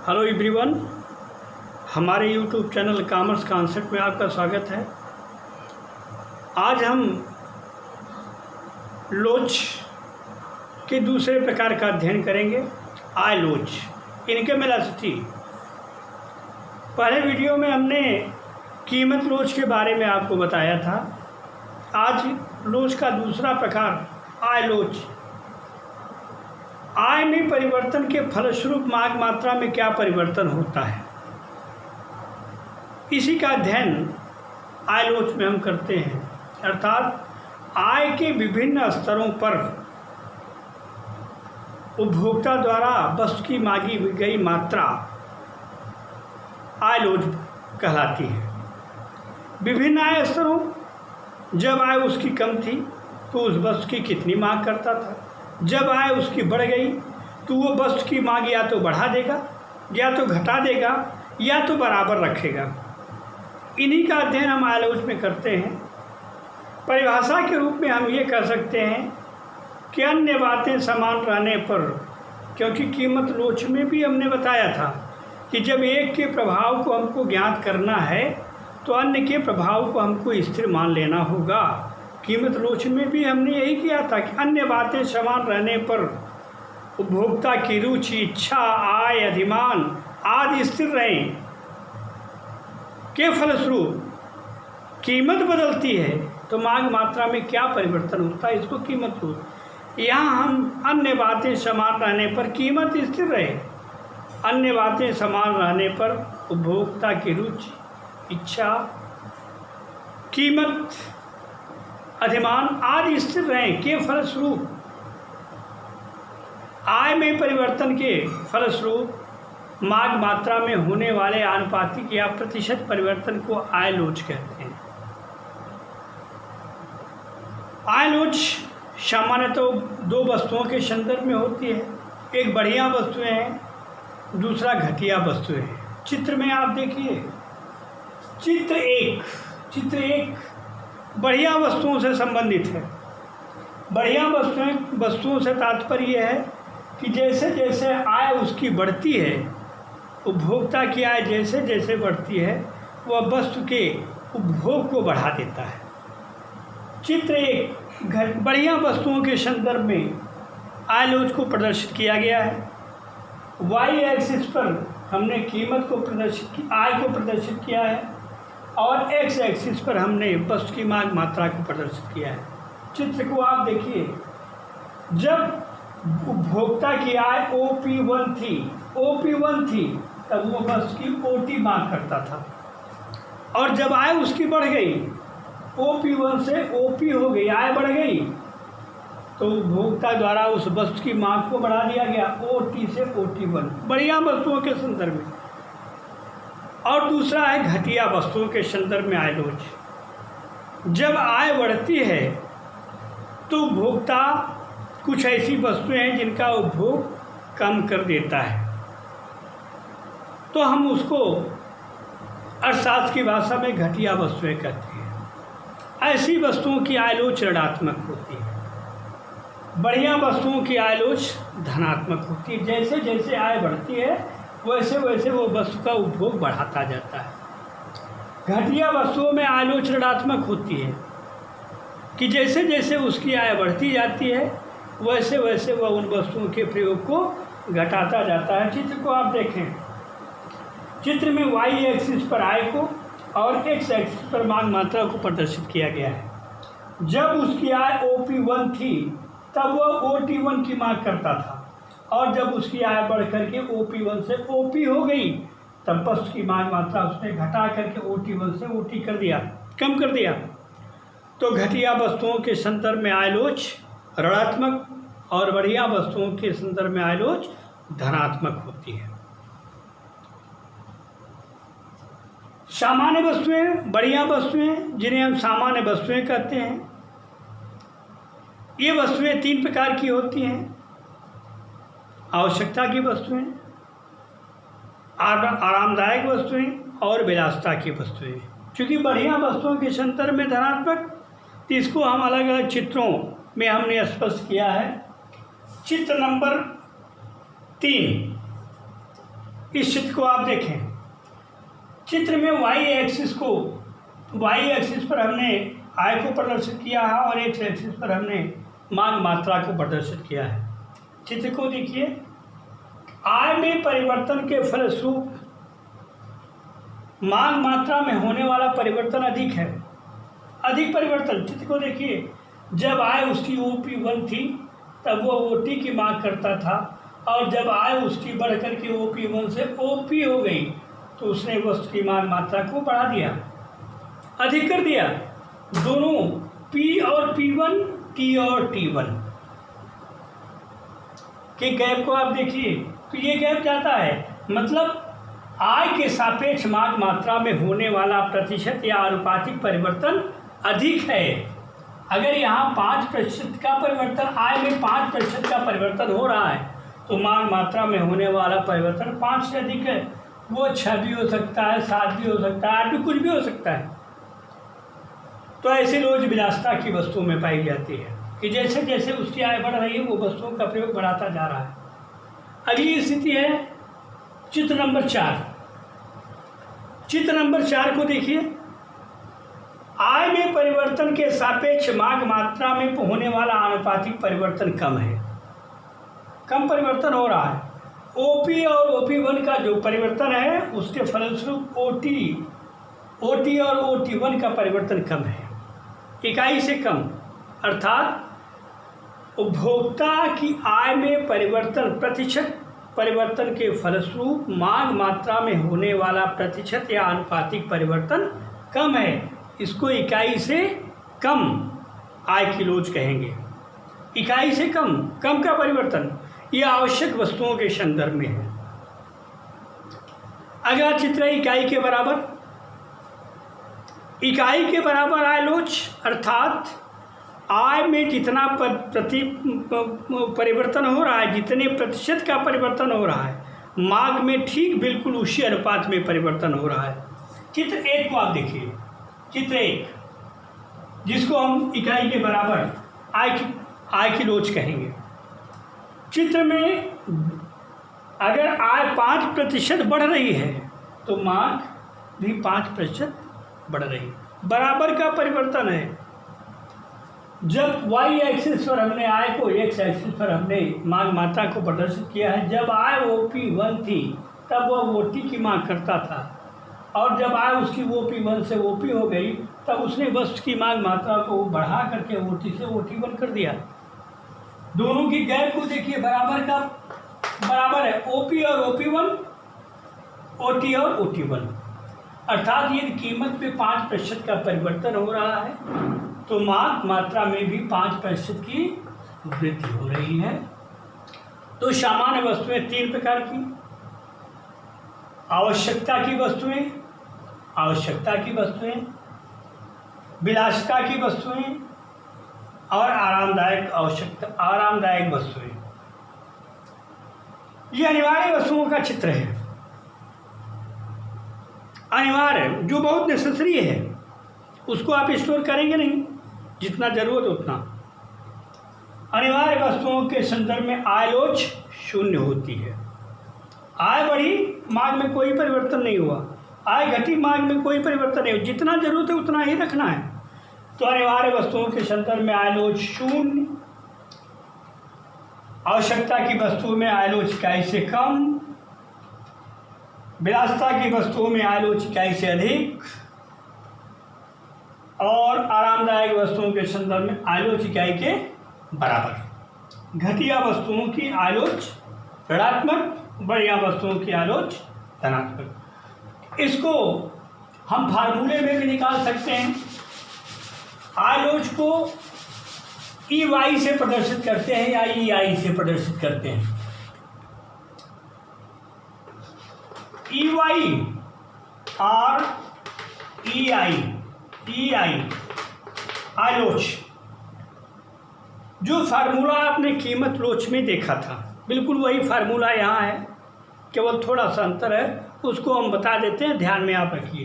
Hello everyone, हमारे YouTube channel commerce concept में आपका स्वागत है। आज हम लोच के दूसरे प्रकार का अध्ययन करेंगे, आय लोच, इनकम इलास्टिसिटी। पहले वीडियो में हमने कीमत लोच के बारे में आपको बताया था। आज लोच का दूसरा प्रकार आय लोच। आय में परिवर्तन के फलस्वरूप मांग मात्रा में क्या परिवर्तन होता है, इसी का अध्ययन आय लोच में हम करते हैं। अर्थात आय के विभिन्न स्तरों पर उपभोक्ता द्वारा वस्तु की मांगी गई मात्रा आय लोच कहलाती है। विभिन्न आय स्तरों, जब आय उसकी कम थी तो उस वस्तु की कितनी मांग करता था, जब आय उसकी बढ़ गई तो वो वस्तु की मांग या तो बढ़ा देगा, या तो घटा देगा, या तो बराबर रखेगा। इन्हीं का अध्ययन हम आय लोच में करते हैं। परिभाषा के रूप में हम ये कह सकते हैं कि अन्य बातें समान रहने पर, क्योंकि कीमत लोच में भी हमने बताया था कि जब एक के प्रभाव को हमको ज्ञात करना है तो अन्य के प्रभाव को हमको स्थिर मान लेना होगा। कीमत लोच में भी हमने यही किया था कि अन्य बातें समान रहने पर उपभोक्ता की रुचि, इच्छा, आय, अधिमान आदि स्थिर रहें के फलस्वरूप कीमत बदलती है तो मांग मात्रा में क्या परिवर्तन होता है, इसको कीमत लोच। यहाँ हम अन्य बातें समान रहने पर कीमत स्थिर रहे, अन्य बातें समान रहने पर उपभोक्ता की रुचि, इच्छा, कीमत, अधिमान आदि स्थिर रहें के फलस्वरूप आय में परिवर्तन के फलस्वरूप मांग मात्रा में होने वाले आनुपातिक या प्रतिशत परिवर्तन को आय लोच कहते हैं। आय लोच सामान्यतः दो वस्तुओं के संदर्भ में होती है। एक बढ़िया वस्तुएं हैं, दूसरा घटिया वस्तुएं हैं। चित्र में आप देखिए, चित्र एक बढ़िया वस्तुओं से संबंधित है। बढ़िया वस्तुओं से तात्पर्य है कि जैसे जैसे आय उसकी बढ़ती है, उपभोक्ता की आय जैसे जैसे बढ़ती है, वह वस्तु के उपभोग को बढ़ा देता है। चित्र एक बढ़िया वस्तुओं के संदर्भ में आय लोच को प्रदर्शित किया गया है। वाई एक्सिस पर हमने कीमत को आय को प्रदर्शित किया है और एक्स एक्सिस पर हमने वस्तु की मांग मात्रा को प्रदर्शित किया है। चित्र को आप देखिए, जब उपभोक्ता की आय OP1 थी तब वो वस्तु की OT मांग करता था, और जब आय उसकी बढ़ गई, OP1 से OP हो गई, आय बढ़ गई, तो उपभोक्ता द्वारा उस वस्तु की मांग को बढ़ा दिया गया, OT से OT1, बढ़िया वस्तुओं के संदर्भ में। और दूसरा है घटिया वस्तुओं के संदर्भ में आय लोच। जब आय बढ़ती है तो उपभोक्ता कुछ ऐसी वस्तुएं हैं जिनका उपभोग कम कर देता है, तो हम उसको अर्थशास्त्र की भाषा में घटिया वस्तुएं कहते हैं। ऐसी वस्तुओं की आय लोच ऋणात्मक होती है, बढ़िया वस्तुओं की आय लोच धनात्मक होती है। जैसे जैसे आय बढ़ती है वैसे वैसे वो वस्तु का उपभोग बढ़ाता जाता है। घटिया वस्तुओं में आय लोच ऋणात्मक होती है कि जैसे जैसे उसकी आय बढ़ती जाती है वैसे वैसे वह उन वस्तुओं के प्रयोग को घटाता जाता है। चित्र को आप देखें, चित्र में वाई एक्सिस पर आय को और एक्स एक्सिस पर मांग मात्रा को प्रदर्शित किया गया है। जब उसकी आय OP1 थी तब वह OT1 की मांग करता था, और जब उसकी आय बढ़ करके OP1 से OP हो गई तब वस्तु की मांग मात्रा उसने घटा करके OT1 से OT कर दिया, कम कर दिया। तो घटिया वस्तुओं के संदर्भ में आय लोच ऋणात्मक और बढ़िया वस्तुओं के संदर्भ में आय लोच धनात्मक होती है। सामान्य वस्तुएं, बढ़िया वस्तुएं, जिन्हें हम सामान्य वस्तुएं कहते हैं, ये वस्तुएं तीन प्रकार की होती हैं। आवश्यकता की वस्तुएं, आरामदायक वस्तुएं और विलासिता की वस्तुएं। क्योंकि बढ़िया वस्तुओं के संदर्भ में धनात्मक, तो इसको हम अलग अलग चित्रों में हमने स्पष्ट किया है। चित्र नंबर 3, इस चित्र को आप देखें, चित्र में वाई एक्सिस पर हमने आय को प्रदर्शित किया है और एक्स एक्सिस पर हमने मांग मात्रा को प्रदर्शित किया है। चित्र को देखिए, आय में परिवर्तन के फलस्वरूप मांग मात्रा में होने वाला परिवर्तन अधिक है, अधिक परिवर्तन। चित्र को देखिए, जब आय उसकी OP1 थी तब वो OT की मांग करता था, और जब आय उसकी बढ़ करके OP1 से OP हो गई तो उसने वस्तु की मांग मात्रा को बढ़ा दिया, अधिक कर दिया। दोनों P और P1, T और T1 के गैप को आप देखिए, तो ये गैप जाता है, मतलब आय के सापेक्ष मांग मात्रा में होने वाला प्रतिशत या आनुपातिक परिवर्तन अधिक है। अगर यहाँ 5% का परिवर्तन, आय में 5% का परिवर्तन हो रहा है तो मांग मात्रा में होने वाला परिवर्तन 5 से अधिक है। वो 6 भी हो सकता है, 7 भी हो सकता है, 8 भी, कुछ भी हो सकता है। तो ऐसी लोच विलासिता की वस्तुओं में पाई जाती है कि जैसे जैसे उसकी आय बढ़ रही है वो वस्तुओं का प्रयोग बढ़ाता जा रहा है। अगली स्थिति है चित्र नंबर 4। चित्र नंबर 4 को देखिए, आय में परिवर्तन के सापेक्ष मांग मात्रा में होने वाला आनुपातिक परिवर्तन कम है, कम परिवर्तन हो रहा है। OP और OP1 का जो परिवर्तन है उसके फलस्वरूप OT और OT1 का परिवर्तन कम है, इकाई से कम। अर्थात उपभोक्ता की आय में परिवर्तन प्रतिशत परिवर्तन के फलस्वरूप मांग मात्रा में होने वाला प्रतिशत या आनुपातिक परिवर्तन कम है। इसको इकाई से कम आय की लोच कहेंगे। इकाई से कम, कम का परिवर्तन, यह आवश्यक वस्तुओं के संदर्भ में है। अगला चित्र है इकाई के बराबर। इकाई के बराबर आय लोच, अर्थात आय में जितना परिवर्तन हो रहा है, जितने प्रतिशत का परिवर्तन हो रहा है, मांग में ठीक बिल्कुल उसी अनुपात में परिवर्तन हो रहा है। चित्र 1 को आप देखिए, चित्र 1 जिसको हम इकाई के बराबर आय की लोच कहेंगे। चित्र में अगर आय 5% बढ़ रही है तो मांग भी 5% बढ़ रही है, बराबर का परिवर्तन है। जब वाई एक्सिस पर हमने आय को, एक्स एक्सिस पर हमने मांग मात्रा को प्रदर्शित किया है, जब आय OP1 थी तब वह OT की मांग करता था, और जब आय उसकी OP1 से OP हो गई तब उसने वस्तु की मांग मात्रा को बढ़ा करके OT से OT1 कर दिया। दोनों की गैप को देखिए, बराबर का बराबर है, OP और OP1, OT और OT1। अर्थात यदि कीमत में 5% का परिवर्तन हो रहा है तो मांग मात्रा में भी 5% की वृद्धि हो रही है। तो सामान्य वस्तुएं 3 प्रकार की: आवश्यकता की वस्तुएं, विलासिता की वस्तुएं और आरामदायक वस्तुएं। ये अनिवार्य वस्तुओं का चित्र है। अनिवार्य जो बहुत नेसेसरी है उसको आप स्टोर करेंगे नहीं, जितना जरूरत उतना। अनिवार्य वस्तुओं के संदर्भ में आय लोच 0 होती है। आय बढ़ी, मांग में कोई परिवर्तन नहीं हुआ, आय घटी, मांग में कोई परिवर्तन नहीं हुआ, जितना जरूरत है उतना ही रखना है। तो अनिवार्य वस्तुओं के संदर्भ में आय लोच 0। आवश्यकता की वस्तुओं में आय लोच इकाई से कम, विलासिता की वस्तुओं में आय लोच इकाई से अधिक, और आरामदायक वस्तुओं के संदर्भ में आय लोच इकाई के बराबर। घटिया वस्तुओं की आय लोच ऋणात्मक, बढ़िया वस्तुओं की आय लोच धनात्मक। इसको हम फार्मूले में भी निकाल सकते हैं। आय लोच को EY से प्रदर्शित करते हैं या EI से प्रदर्शित करते हैं। EY और EI आय लोच, जो फार्मूला आपने कीमत लोच में देखा था बिल्कुल वही फार्मूला यहाँ है, केवल थोड़ा सा अंतर है, उसको हम बता देते हैं, ध्यान में आप रखिए।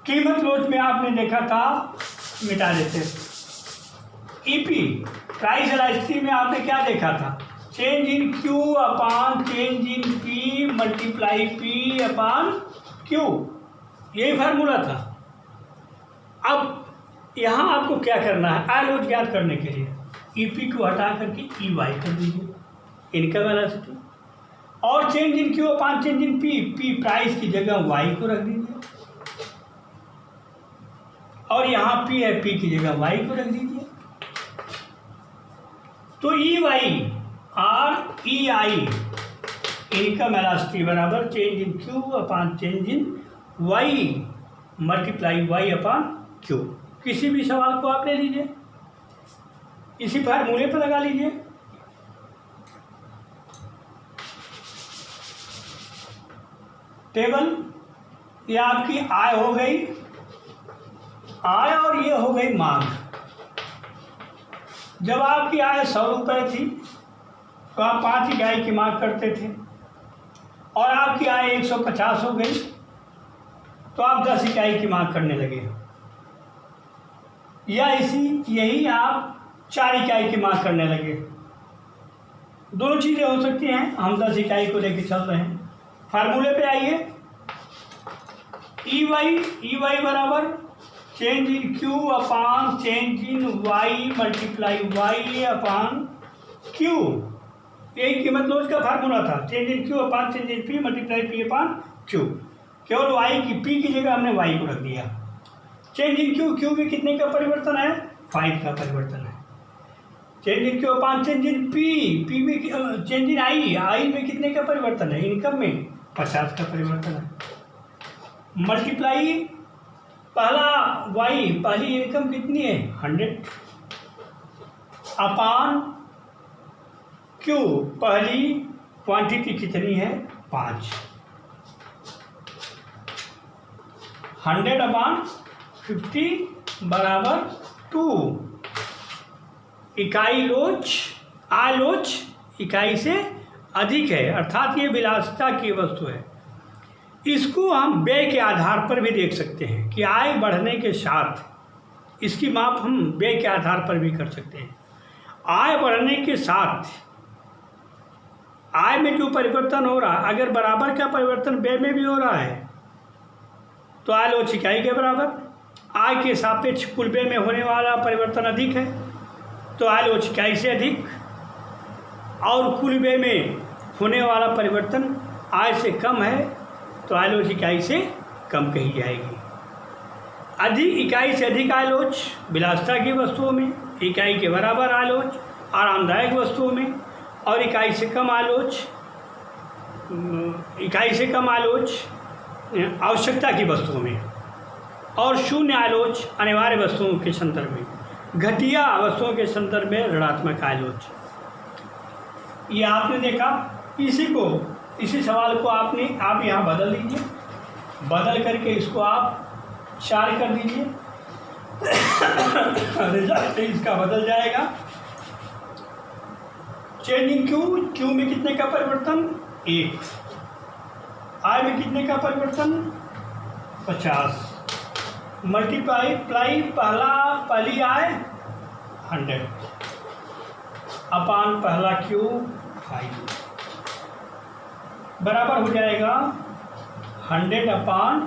कीमत लोच में आपने देखा था, मिटा देते हैं। EP प्राइस इलास्टिसिटी में आपने क्या देखा था? Change in Q upon change in P multiply P upon Q, यही फार्मूला था। अब यहाँ आपको क्या करना है, आई लोड ज्ञात करने के लिए ई पी को हटा करके ई वाई कर दीजिए, इनकम वेलोसिटी, और change in Q upon change in P, P price की जगह वाई को रख दीजिए, और यहाँ पी है, पी की जगह वाई को रख दीजिए। तो ई वाई और ई आई इनकम वेलोसिटी बराबर change in Q upon change in Y multiply Y upon Q. किसी भी सवाल को आप ले लीजिए, इसी फार्मूले पर लगा लीजिए। टेबल, ये आपकी आय हो गई, आय, और ये हो गई मांग। जब आपकी आय 100 रुपये थी तो आप 5 इकाई की मांग करते थे, और आपकी आय 150 हो गई तो आप 10 इकाई की मांग करने लगे, या यही आप 4 इकाई की मांग करने लगे। दोनों चीज़ें हो सकती हैं, हम 10 इकाई को लेकर चल रहे हैं। फार्मूले पे आइए, ई वाई बराबर change in Q upon change in Y multiply Y upon Q, यही कीमत लोच का फार्मूला था। Change in Q upon change in P multiply P upon Q, केवल वाई की, पी की जगह हमने वाई को रख दिया। चेंज इन क्यू, क्यू में कितने का परिवर्तन है, 5 का परिवर्तन है। Change in Q upon change in P, P में चेंज इन आई, आई में कितने का परिवर्तन है, इनकम में 50 का परिवर्तन है। मल्टीप्लाई पहला वाई, पहली इनकम कितनी है 100, अपान क्यू, पहली क्वांटिटी कितनी है 5, 100 अपान 50 बराबर 2। इकाई लोच, आय लोच इकाई से अधिक है, अर्थात ये विलासिता की वस्तु है। इसको हम व्यय के आधार पर भी देख सकते हैं कि आय बढ़ने के साथ इसकी माप हम व्यय के आधार पर भी कर सकते हैं। आय बढ़ने के साथ आय में जो परिवर्तन हो रहा है, अगर बराबर का परिवर्तन व्यय में भी हो रहा है तो आय लोच इकाई के बराबर। आय के सापेक्ष कुल व्यय में होने वाला परिवर्तन अधिक है तो आय लोच इकाई से अधिक, और कुल व्यय में होने वाला परिवर्तन आय से कम है तो आय लोच इकाई से कम कही जाएगी। अधिक इकाई से अधिक आय लोच विलासिता की वस्तुओं में, इकाई के बराबर आय लोच आरामदायक वस्तुओं में, और इकाई से कम आय लोच आवश्यकता की वस्तुओं में, और शून्य आय लोच अनिवार्य वस्तुओं के संदर्भ में, घटिया वस्तुओं के संदर्भ में ऋणात्मक आय लोच। ये आपने देखा, इसी सवाल को आप यहाँ बदल दीजिए, बदल करके इसको आप 4 कर दीजिए, रिजल्ट इसका बदल जाएगा। चेंज इन क्यू, क्यू में कितने का परिवर्तन 1, आय में कितने का परिवर्तन 50, मल्टीप्लाई पहली आय 100 अपान पहला क्यू 5 बराबर हो जाएगा 100 अपान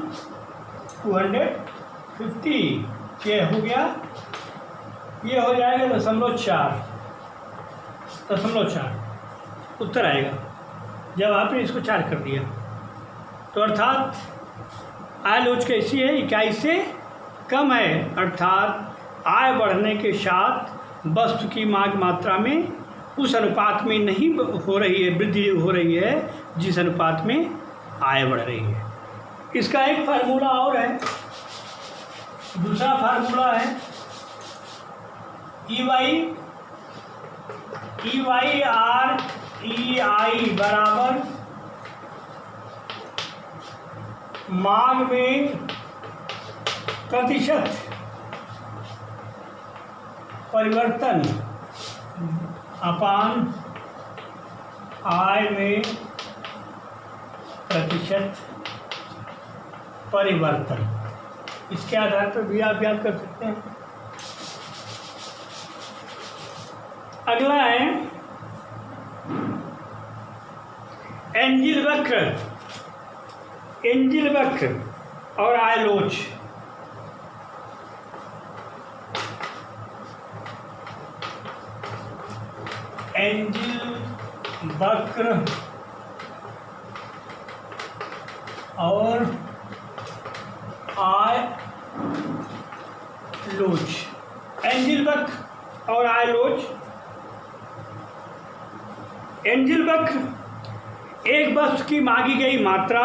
250, ये हो गया, ये हो जाएगा 0.4 उत्तर आएगा जब आपने इसको 4 कर दिया। तो अर्थात आय लोच कैसी है, इकाई से कम है, अर्थात आय बढ़ने के साथ वस्तु की मांग मात्रा में उस अनुपात में नहीं हो रही है, वृद्धि हो रही है जिस अनुपात में आय बढ़ रही है। इसका एक फार्मूला और है, दूसरा फार्मूला है ई वाई आर ई आई बराबर मांग में प्रतिशत परिवर्तन अपान आय में प्रतिशत परिवर्तन। इसके आधार पर भी आप याद कर सकते हैं। अगला है एंजिल वक्र, एंजिल वक्र और आयलोच। एंजिल वक्र और आयलोच। एंजिल वक्र और आयलोच। एंजिल वक्र एक वस्तु की मांगी गई मात्रा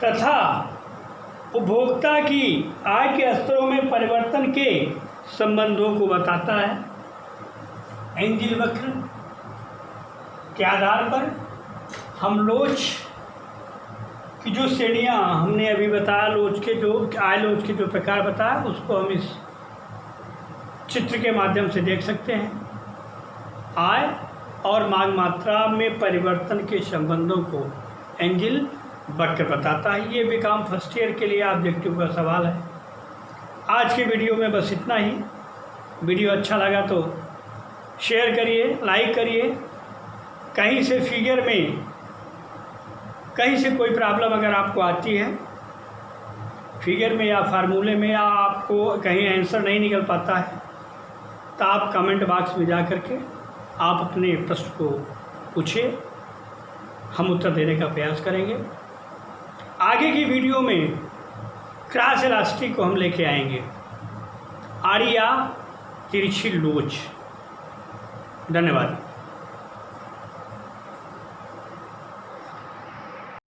तथा उपभोक्ता की आय के स्तरों में परिवर्तन के संबंधों को बताता है। एंजिल वक्र के आधार पर हम लोच की जो श्रेणियाँ हमने अभी बताया, लोच के जो आय लोच के जो प्रकार बताया, उसको हम इस चित्र के माध्यम से देख सकते हैं। आय और मांग मात्रा में परिवर्तन के संबंधों को एंजिल वक्र बताता है। ये बीकॉम फर्स्ट ईयर के लिए ऑब्जेक्टिव का सवाल है। आज के वीडियो में बस इतना ही। वीडियो अच्छा लगा तो शेयर करिए, लाइक करिए। कहीं से फिगर में कहीं से कोई प्रॉब्लम अगर आपको आती है फिगर में या फार्मूले में, या आपको कहीं आंसर नहीं निकल पाता है, तो आप कमेंट बॉक्स में जा कर के आप अपने प्रश्न को पूछिए, हम उत्तर देने का प्रयास करेंगे। आगे की वीडियो में क्रॉस इलास्टिक को हम लेके आएंगे, आड़ी या तिरछी लोच। धन्यवाद।